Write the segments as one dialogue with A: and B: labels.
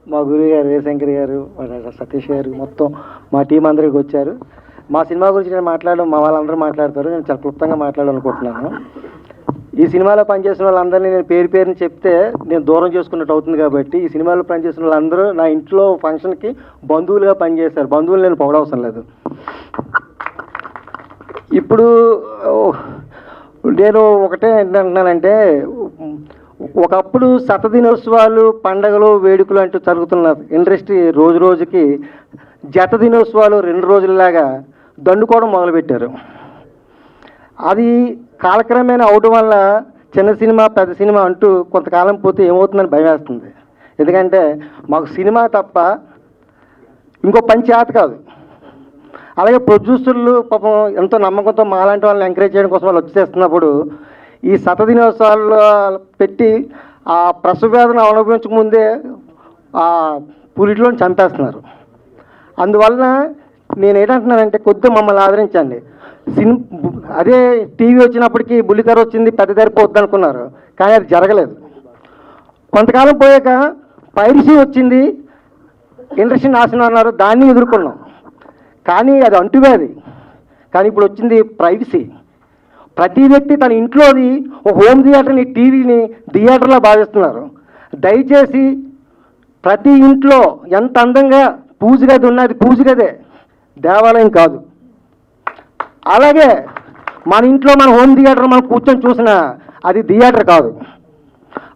A: మా గురువు గారు రేశంకర్ గారు, సతీష్ గారు, మొత్తం మా టీం అందరికి వచ్చారు. మా సినిమా గురించి నేను మాట్లాడడం మా వాళ్ళందరూ మాట్లాడతారు, నేను చాలా క్లుప్తంగా మాట్లాడాలనుకుంటున్నాను. ఈ సినిమాలో పనిచేసిన వాళ్ళందరినీ నేను పేరు పేరుని చెప్తే నేను దూరం చేసుకున్నట్టు అవుతుంది. కాబట్టి ఈ సినిమాలో పనిచేసిన వాళ్ళందరూ నా ఇంట్లో ఫంక్షన్కి బంధువులుగా పనిచేశారు. బంధువులు నేను పొగడవసరం లేదు. ఇప్పుడు నేను ఒకటే ఏంటంటున్నానంటే, ఒకప్పుడు శతదినోత్సవాలు, పండగలు, వేడుకలు అంటూ జరుగుతున్న ఇండస్ట్రీ రోజు రోజుకి జత దినోత్సవాలు 2 రోజులలాగా దండుకోవడం మొదలుపెట్టారు. అది కాలక్రమేణా అవడం వల్ల చిన్న సినిమా పెద్ద సినిమా అంటూ కొంతకాలం పోతే ఏమవుతుందని భయం వేస్తుంది. ఎందుకంటే మాకు సినిమా తప్ప ఇంకో పని చేత కాదు. అలాగే ప్రొడ్యూసర్లు పాపం ఎంతో నమ్మకంతో మాలాంటి వాళ్ళని ఎంకరేజ్ చేయడం కోసం వాళ్ళు వచ్చేస్తున్నప్పుడు ఈ శతదినోత్సవాలు పెట్టి ఆ ప్రసవ వేదన అనుభవించక ముందే ఆ పులిటిలోని చంపేస్తున్నారు. అందువలన నేను ఏంటంటున్నానంటే కొద్దిగా మమ్మల్ని ఆదరించండి. అదే టీవీ వచ్చినప్పటికీ బుల్లితెర వచ్చింది, పెద్ద తెర పోద్ది అనుకున్నారు, కానీ అది జరగలేదు. కొంతకాలం పోయాక పైరసీ వచ్చింది, ఇండస్ట్రీ నాశనం అన్నారు, దాన్ని ఎదుర్కొన్నాం. కానీ అది అంటువ్యాధి. కానీ ఇప్పుడు వచ్చింది ప్రైవసీ. ప్రతి వ్యక్తి తన ఇంట్లోది ఒక హోమ్ థియేటర్ని, టీవీని థియేటర్లా భావిస్తున్నారు. దయచేసి ప్రతి ఇంట్లో ఎంత అందంగా పూజ గది ఉన్నది పూజ గదే, దేవాలయం కాదు. అలాగే మన ఇంట్లో మన హోమ్ థియేటర్ మనం కూర్చొని చూసినా అది థియేటర్ కాదు.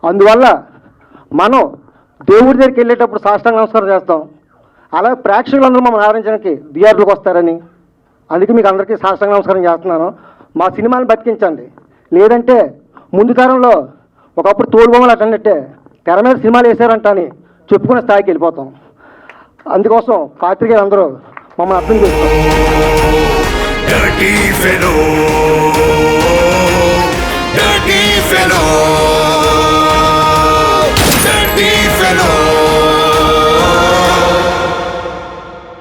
A: అందువల్ల మనం దేవుడి దగ్గరికి వెళ్ళేటప్పుడు సాష్టాంగ నమస్కారం చేస్తాం. అలాగే ప్రేక్షకులందరూ మమ్మల్ని ఆదరించడానికి థియేటర్లకు వస్తారని, అందుకే మీకు అందరికీ సాష్టాంగ నమస్కారం చేస్తున్నాను. మా సినిమాని బతికించండి. లేదంటే ముందు తరంలో ఒకప్పుడు తోలుబొమ్మలు అటన్నట్టే తెర మీద సినిమాలు వేసారంట అని చెప్పుకునే స్థాయికి వెళ్ళిపోతాం. అందుకోసం పాత్రికేయులు అందరూ మమ్మల్ని అర్థం చేసుకోండి.